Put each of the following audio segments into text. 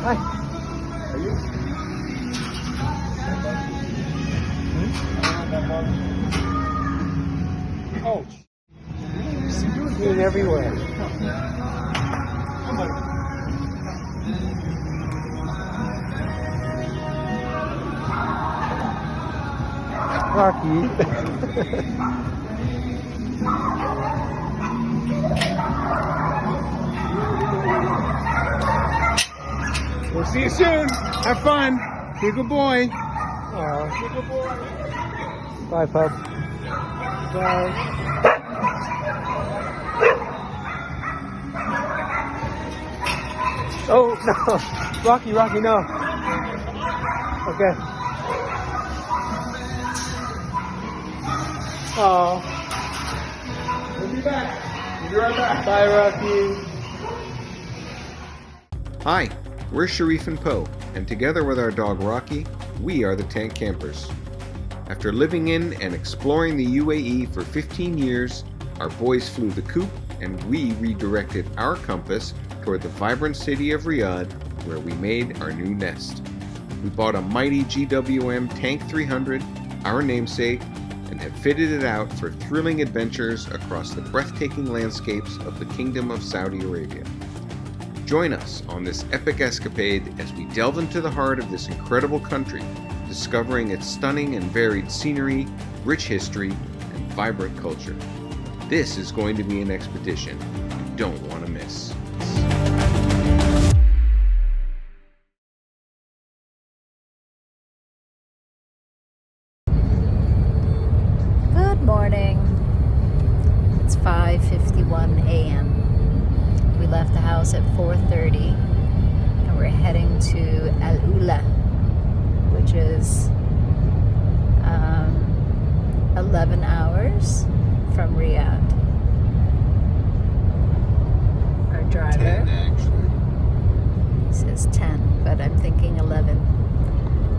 Hi. Are you? Oh. Green everywhere. Rocky. We'll see you soon. Have fun. Be a good boy. Be a good boy. Bye, pup. Bye. Oh, no. Rocky, no. Okay. Oh. We'll be back. We'll be right back. Bye, Rocky. Hi, we're Sharif and Poe, and together with our dog Rocky, we are the Tank Campers. After living in and exploring the UAE for 15 years, our boys flew the coop and we redirected our compass toward the vibrant city of Riyadh, where we made our new nest. We bought a mighty GWM Tank 300, our namesake, and have fitted it out for thrilling adventures across the breathtaking landscapes of the Kingdom of Saudi Arabia. Join us on this epic escapade as we delve into the heart of this incredible country, discovering its stunning and varied scenery, rich history, and vibrant culture. This is going to be an expedition you don't want to miss. Good morning. It's 5:51 a.m. We left the house at 4:30 and we're heading to AlUla, which is 11 hours from Riyadh. Our driver 10 actually. says 10, but I'm thinking 11.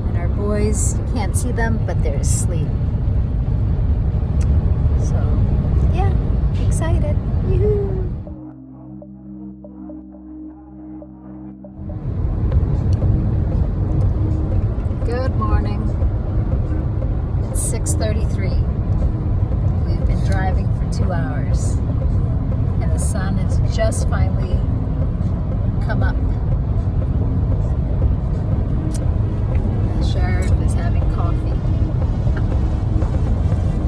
And our boys, you can't see them, but they're asleep. So, yeah, excited. Yoo-hoo! Good morning. It's 6:33. We've been driving for 2 hours, and the sun has just finally come up. The sheriff is having coffee.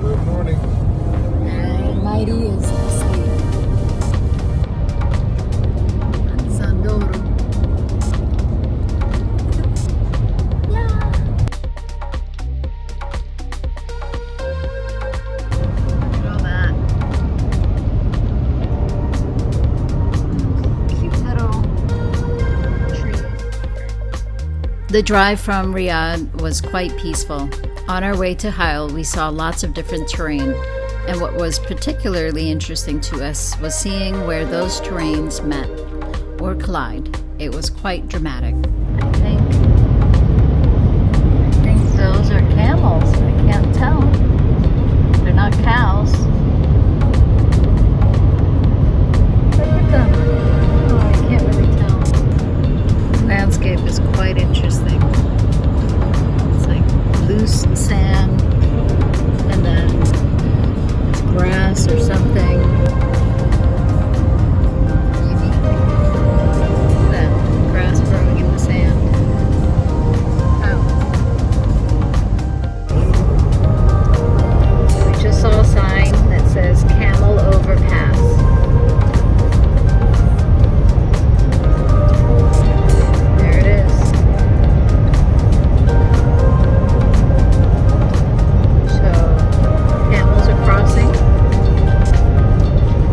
Good morning. And Mighty is asleep. And Sandoro. Yeah. Look at all that. Cute little tree. The drive from Riyadh was quite peaceful. On our way to Hail, we saw lots of different terrain, and what was particularly interesting to us was seeing where those terrains met or collide. It was quite dramatic. I think those are camels. I can't tell. They're not cows. Look at them. Oh, I can't really tell. The landscape is quite interesting. It's like loose sand, and then it's grass or something. Unique. Look at that grass growing in the sand. Wow. We just saw a sign that says Camel Overpass. There it is. So, camels are crossing.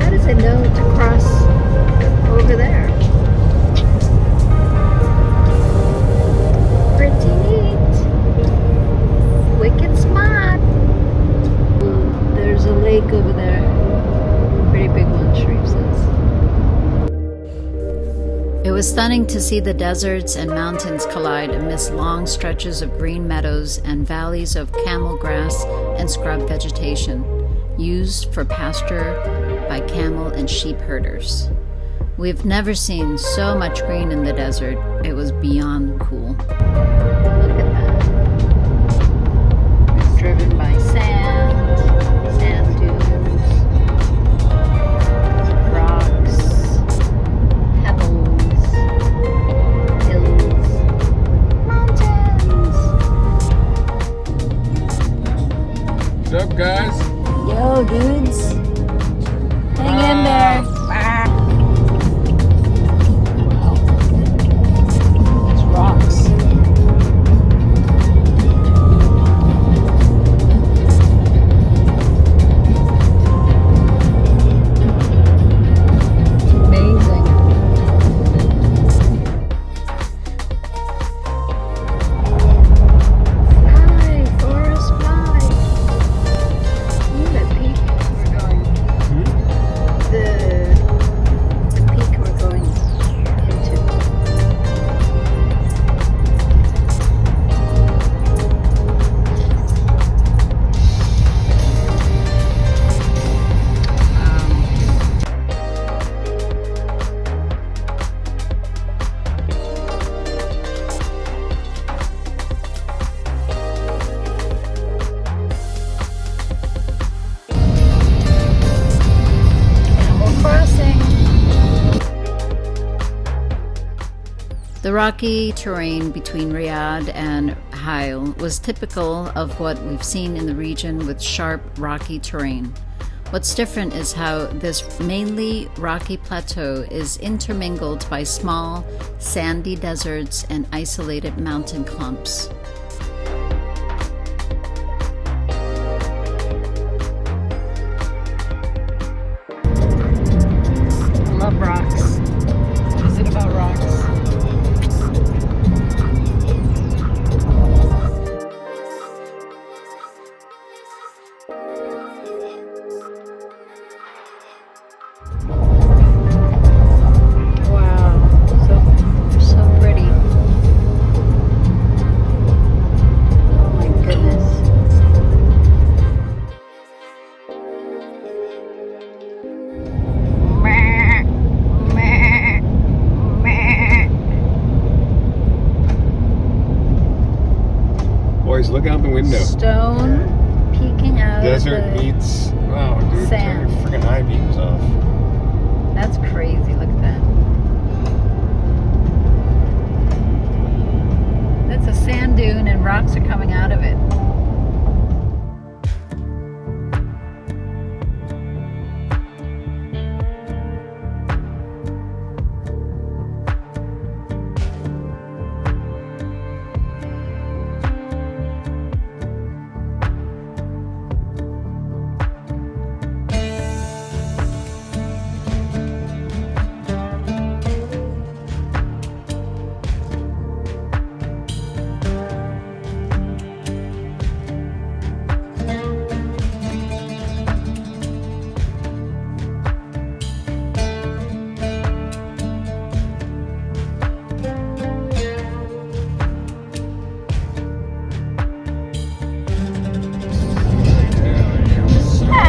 How does it know to cross over there? Pretty neat. Wicked smart. There's a lake over there. Pretty big one, Sharif says. It was stunning to see the deserts and mountains collide amidst long stretches of green meadows and valleys of camel grass and scrub vegetation, used for pasture by camel and sheep herders. We've never seen so much green in the desert. It was beyond cool. Look at that. Driven by sand dunes, rocks, pebbles, hills, mountains. What's up, guys? Yo, dudes. Hang in there. Rocks. Amazing. Fly, Forrest, fly. Ooh, that peak we're going. The peak we're going into. The rocky terrain between Riyadh and Hail was typical of what we've seen in the region with sharp, rocky terrain. What's different is how this mainly rocky plateau is intermingled by small, sandy deserts and isolated mountain clumps. I love rocks. What is it about rocks? Boys, look out the window. Stone peeking out Desert of the meets. Wow, dude, sand. turn your freaking high beams off. That's crazy. Look at that. That's a sand dune and rocks are coming out of it.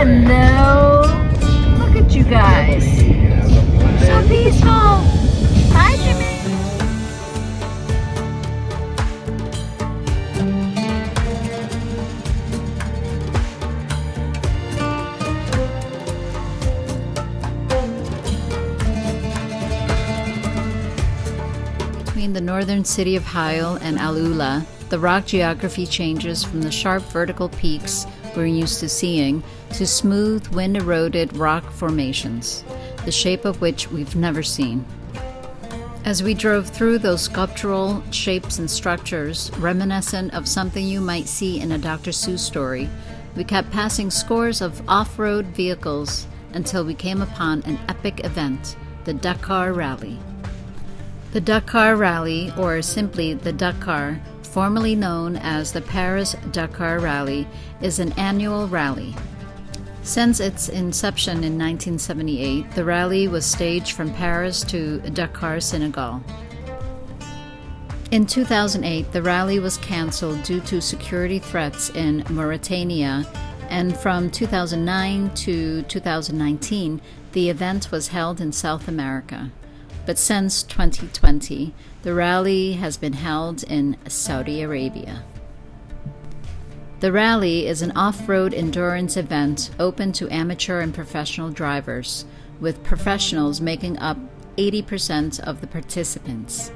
Hello. Look at you guys. So peaceful. Hi, Jimmy. Between the northern city of Hail and AlUla, the rock geography changes from the sharp vertical peaks we're used to seeing to smooth, wind-eroded rock formations, the shape of which we've never seen. As we drove through those sculptural shapes and structures, reminiscent of something you might see in a Dr. Seuss story, we kept passing scores of off-road vehicles until we came upon an epic event, the Dakar Rally. The Dakar Rally, or simply the Dakar, formerly known as the Paris-Dakar Rally, is an annual rally. Since its inception in 1978, the rally was staged from Paris to Dakar, Senegal. In 2008, the rally was cancelled due to security threats in Mauritania and from 2009 to 2019, the event was held in South America. But since 2020, the rally has been held in Saudi Arabia. The rally is an off-road endurance event open to amateur and professional drivers, with professionals making up 80% of the participants.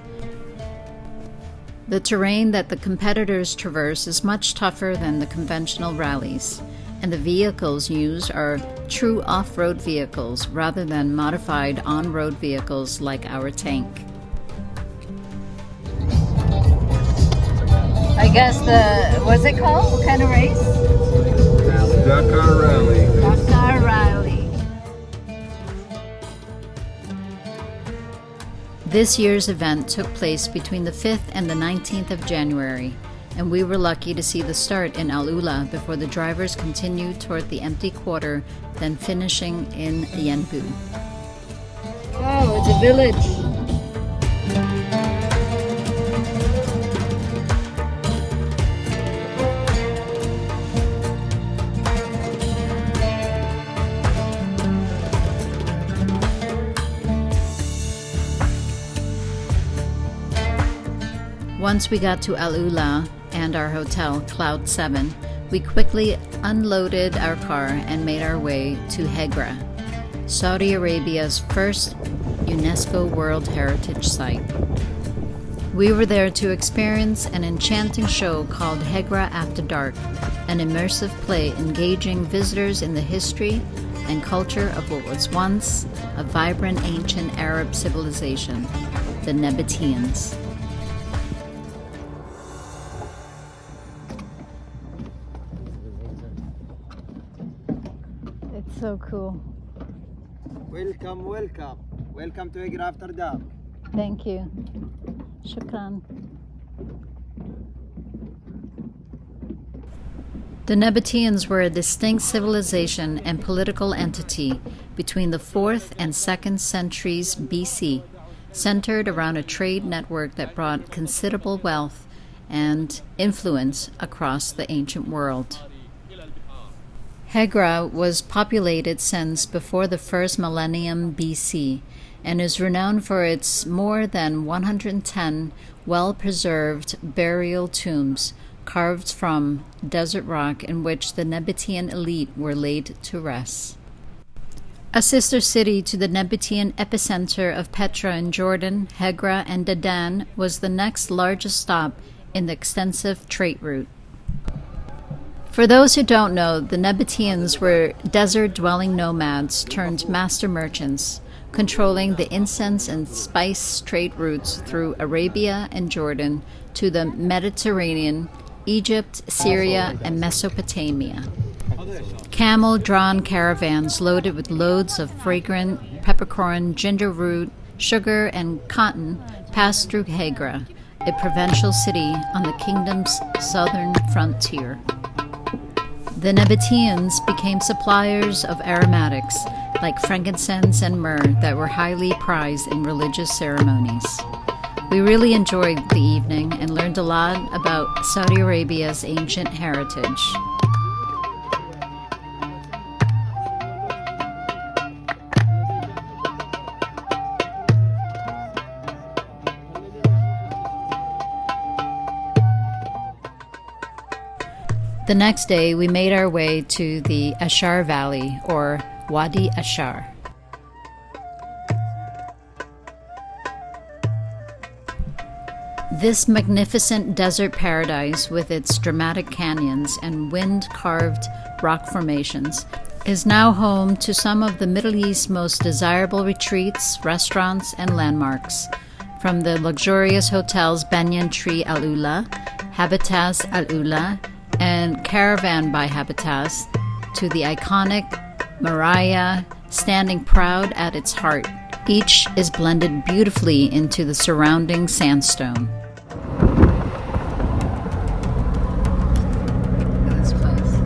The terrain that the competitors traverse is much tougher than the conventional rallies, and the vehicles used are true off-road vehicles rather than modified on-road vehicles like our tank. I guess what's it called? What kind of race? Dakar Rally. Dakar Rally. This year's event took place between the 5th and the 19th of January, and we were lucky to see the start in AlUla before the drivers continued toward the empty quarter, then finishing in Yenbu. Wow, it's a village. Once we got to AlUla and our hotel, Cloud 7, we quickly unloaded our car and made our way to Hegra, Saudi Arabia's first UNESCO World Heritage Site. We were there to experience an enchanting show called Hegra After Dark, an immersive play engaging visitors in the history and culture of what was once a vibrant ancient Arab civilization, the Nabateans. It's so cool. Welcome, welcome. Welcome to Hegra After Dark. Thank you. Shukran. The Nabateans were a distinct civilization and political entity between the 4th and 2nd centuries BC, centered around a trade network that brought considerable wealth and influence across the ancient world. Hegra was populated since before the first millennium BC and is renowned for its more than 110 well-preserved burial tombs carved from desert rock in which the Nabatean elite were laid to rest. A sister city to the Nabatean epicenter of Petra in Jordan, Hegra and Dadan was the next largest stop in the extensive trade route. For those who don't know, the Nabateans were desert-dwelling nomads turned master merchants, controlling the incense and spice trade routes through Arabia and Jordan to the Mediterranean, Egypt, Syria, and Mesopotamia. Camel-drawn caravans loaded with loads of fragrant peppercorn, ginger root, sugar, and cotton passed through Hegra, a provincial city on the kingdom's southern frontier. The Nabateans became suppliers of aromatics like frankincense and myrrh that were highly prized in religious ceremonies. We really enjoyed the evening and learned a lot about Saudi Arabia's ancient heritage. The next day, we made our way to the Ashar Valley, or Wadi Ashar. This magnificent desert paradise, with its dramatic canyons and wind-carved rock formations, is now home to some of the Middle East's most desirable retreats, restaurants, and landmarks, from the luxurious hotels Banyan Tree AlUla, Habitas AlUla, and Caravan by Habitas, to the iconic Maraya, standing proud at its heart. Each is blended beautifully into the surrounding sandstone. This place.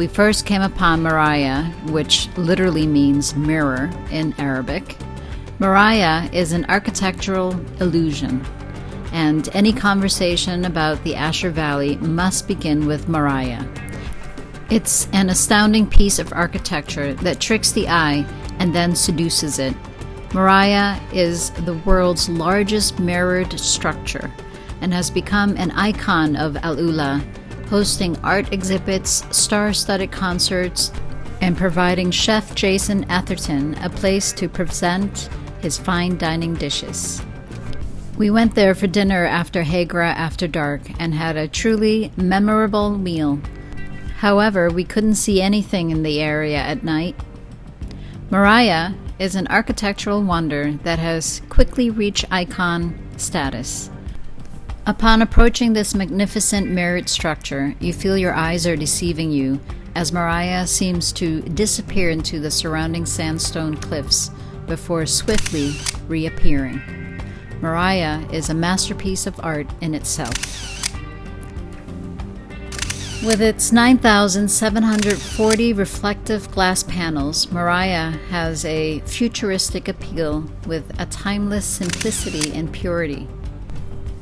We first came upon Maraya, which literally means mirror in Arabic. Maraya is an architectural illusion, and any conversation about the Asher Valley must begin with Maraya. It's an astounding piece of architecture that tricks the eye and then seduces it. Maraya is the world's largest mirrored structure and has become an icon of AlUla, hosting art exhibits, star-studded concerts, and providing Chef Jason Atherton a place to present his fine dining dishes. We went there for dinner after Hegra after dark and had a truly memorable meal. However, we couldn't see anything in the area at night. Maraya is an architectural wonder that has quickly reached icon status. Upon approaching this magnificent mirrored structure, you feel your eyes are deceiving you as Maraya seems to disappear into the surrounding sandstone cliffs before swiftly reappearing. Maraya is a masterpiece of art in itself. With its 9,740 reflective glass panels, Maraya has a futuristic appeal with a timeless simplicity and purity.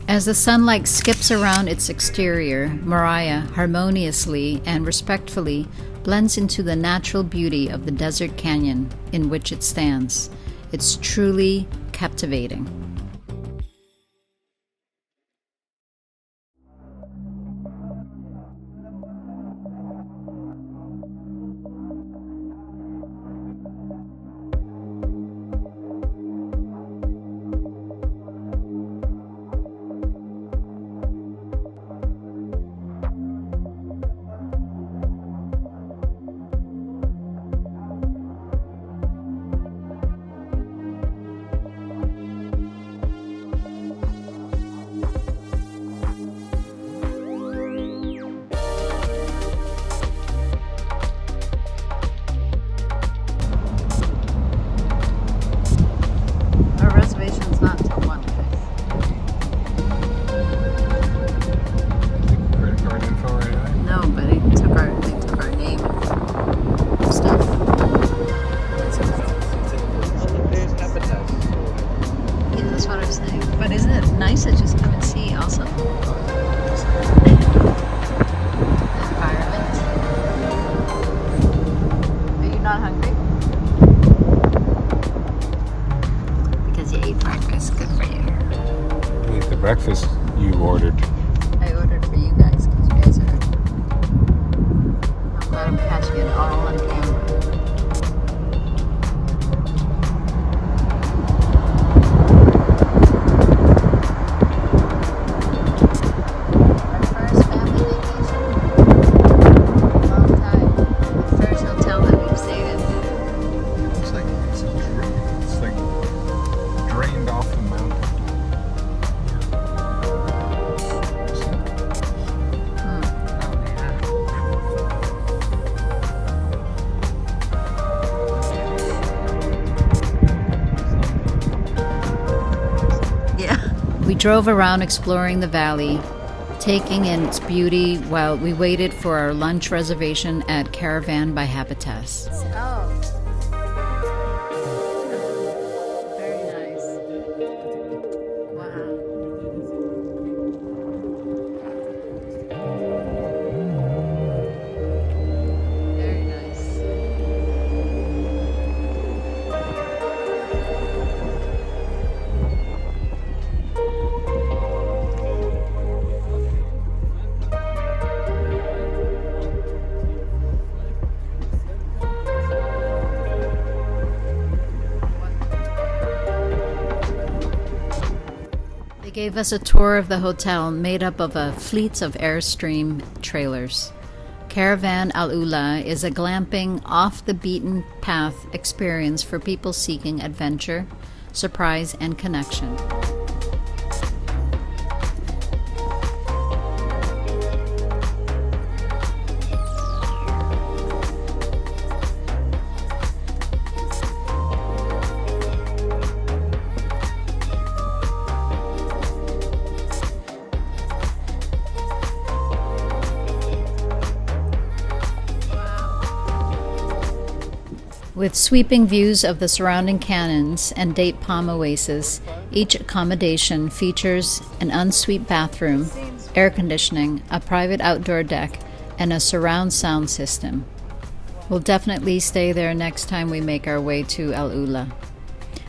As the sunlight skips around its exterior, Maraya harmoniously and respectfully blends into the natural beauty of the desert canyon in which it stands. It's truly captivating. Breakfast you ordered. I ordered for you guys because you guys are. I'm glad I'm catching it all on camera. Our first family vacation. Long time. The first hotel that we've stayed in. It's like drained off the mountain. We drove around exploring the valley, taking in its beauty while we waited for our lunch reservation at Caravan by Habitas. Oh. Very nice. Wow. Very nice. Gave us a tour of the hotel made up of a fleet of Airstream trailers. Caravan AlUla is a glamping, off-the-beaten-path experience for people seeking adventure, surprise, and connection. Wow. With sweeping views of the surrounding canyons and date palm oases, each accommodation features an ensuite bathroom, air conditioning, a private outdoor deck, and a surround sound system. We'll definitely stay there next time we make our way to AlUla.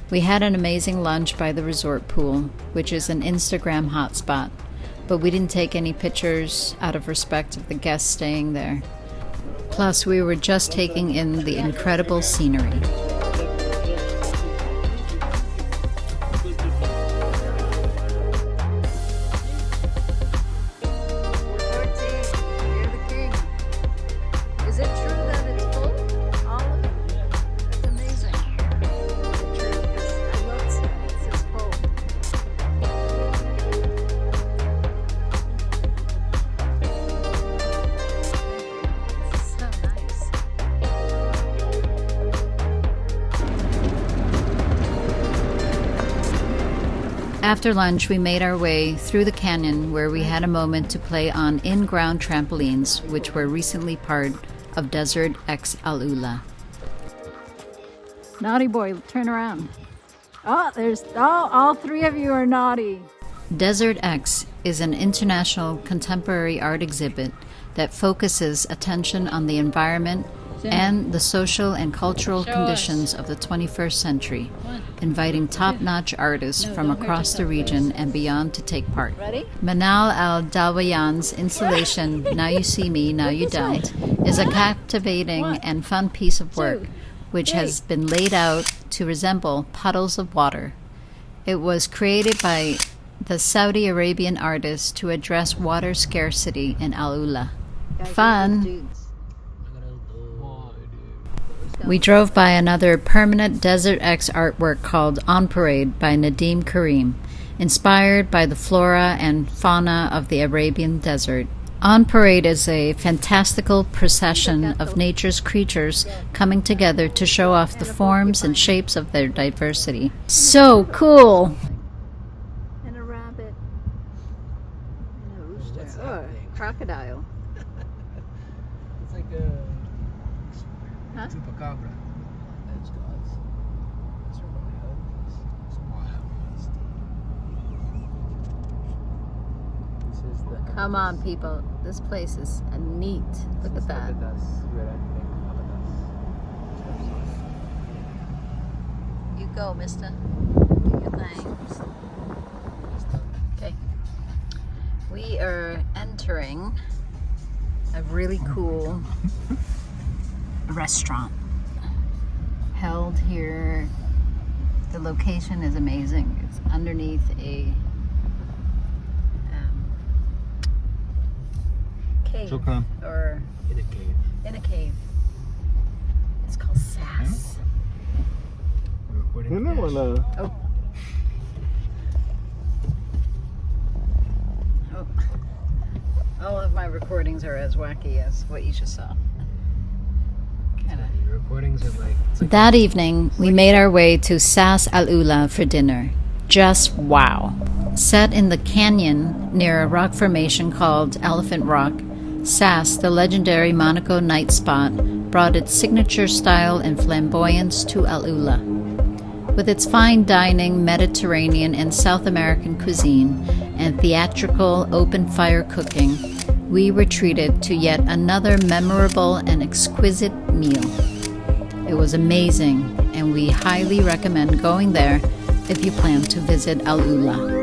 We had an amazing lunch by the resort pool, which is an Instagram hotspot, but we didn't take any pictures out of respect of the guests staying there. Plus, we were just taking in the incredible scenery. After lunch, we made our way through the canyon where we had a moment to play on in-ground trampolines, which were recently part of Desert X AlUla. Naughty boy, turn around. All three of you are naughty. Desert X is an international contemporary art exhibit that focuses attention on the environment and the social and cultural conditions of the 21st century, inviting top-notch artists from across the region and beyond to take part. Manal Al-Dalwayan's installation, Now You See Me, Now You Don't, is a captivating and fun piece of work which has been laid out to resemble puddles of water. It was created by the Saudi Arabian artist to address water scarcity in AlUla. Fun! We drove by another permanent Desert X artwork called On Parade by Nadim Karim, inspired by the flora and fauna of the Arabian desert. On Parade is a fantastical procession of nature's creatures coming together to show off the forms and shapes of their diversity. So cool! And a rabbit. And a rooster. Oh, a crocodile. It's like a Huh? chupacabra. That's God's. That's This is the Come on, people. This place is neat. Look at that. You go, mister. Do your thing. Okay. We are entering a really cool restaurant held here. The location is amazing. It's underneath a cave. Shukran. Or In a cave. in a cave. It's called Sass. We're recording cash. Oh. Oh. All of my recordings are as wacky as what you just saw. Your recordings are like, it's like That evening, we made our way to Sass AlUla for dinner. Just wow. Set in the canyon near a rock formation called Elephant Rock, Sass, the legendary Monaco night spot, brought its signature style and flamboyance to AlUla. With its fine dining, Mediterranean and South American cuisine, and theatrical open-fire cooking, we were treated to yet another memorable and exquisite meal. It was amazing, and we highly recommend going there if you plan to visit AlUla.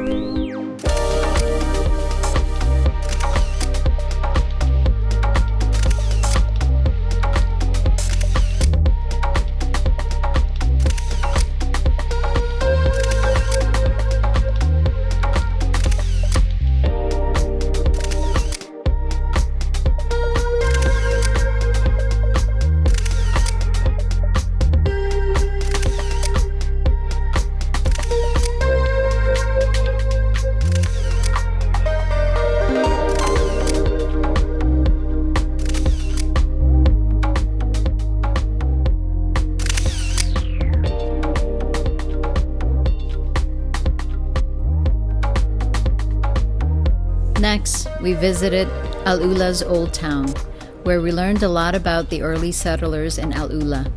Next, we visited AlUla's Old Town, where we learned a lot about the early settlers in AlUla.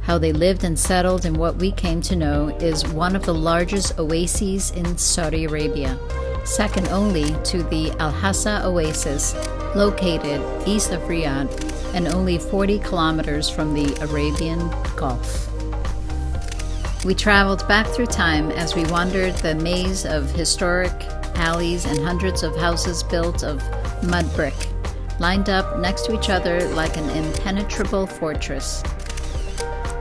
how they lived and settled in what we came to know is one of the largest oases in Saudi Arabia, second only to the Al-Hassa oasis, located east of Riyadh and only 40 kilometers from the Arabian Gulf. We traveled back through time as we wandered the maze of historic alleys and hundreds of houses built of mud brick, lined up next to each other like an impenetrable fortress.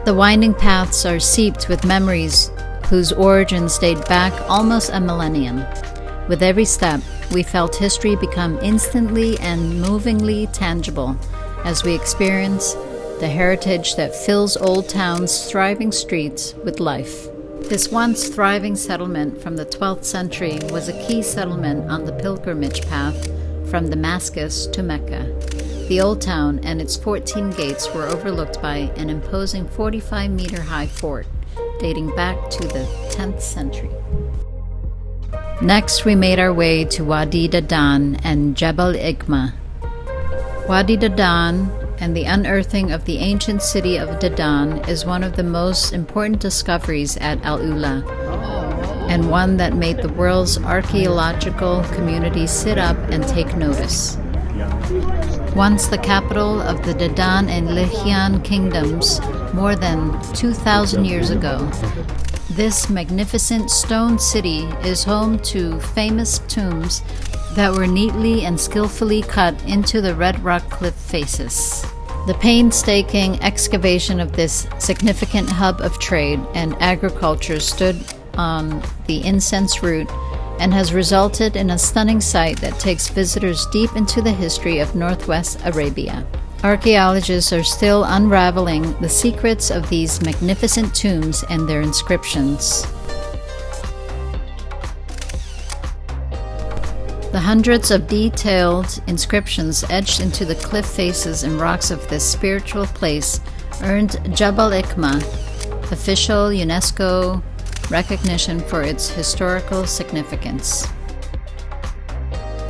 The winding paths are seeped with memories whose origins date back almost a millennium. With every step, we felt history become instantly and movingly tangible as we experience the heritage that fills Old Town's thriving streets with life. This once thriving settlement from the 12th century was a key settlement on the pilgrimage path from Damascus to Mecca. The Old Town and its 14 gates were overlooked by an imposing 45-meter-high fort dating back to the 10th century. Next, we made our way to Wadi Dadan and Jabal Ikmah. Wadi Dadan and the unearthing of the ancient city of Dadan is one of the most important discoveries at AlUla, and one that made the world's archaeological community sit up and take notice. Once the capital of the Dadan and Lihyan kingdoms more than 2,000 years ago, this magnificent stone city is home to famous tombs that were neatly and skillfully cut into the red rock cliff faces. The painstaking excavation of this significant hub of trade and agriculture stood on the incense route and has resulted in a stunning sight that takes visitors deep into the history of Northwest Arabia. Archaeologists are still unraveling the secrets of these magnificent tombs and their inscriptions. The hundreds of detailed inscriptions etched into the cliff faces and rocks of this spiritual place earned Jabal Ikmah official UNESCO recognition for its historical significance.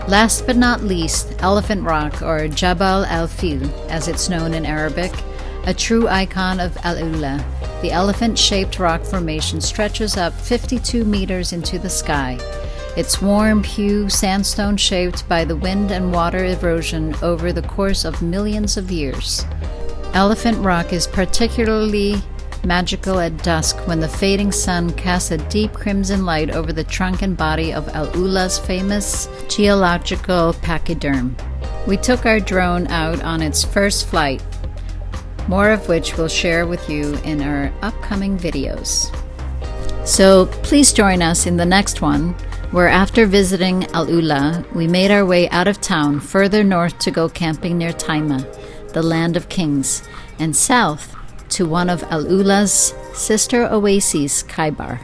Last but not least, Elephant Rock, or Jabal al-Fil, as it's known in Arabic, a true icon of AlUla. The elephant-shaped rock formation stretches up 52 meters into the sky. Its warm hue, sandstone shaped by the wind and water erosion over the course of millions of years. Elephant Rock is particularly magical at dusk when the fading sun casts a deep crimson light over the trunk and body of AlUla's famous geological pachyderm. We took our drone out on its first flight, more of which we'll share with you in our upcoming videos. So please join us in the next one, where after visiting AlUla, we made our way out of town further north to go camping near Tayma, the land of kings, and south to one of AlUla's sister oases, Khaybar.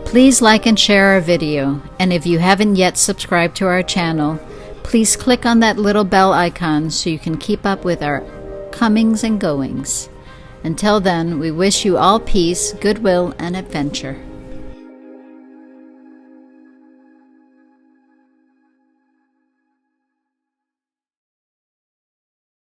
Please like and share our video, and if you haven't yet subscribed to our channel, please click on that little bell icon so you can keep up with our comings and goings. Until then, we wish you all peace, goodwill, and adventure.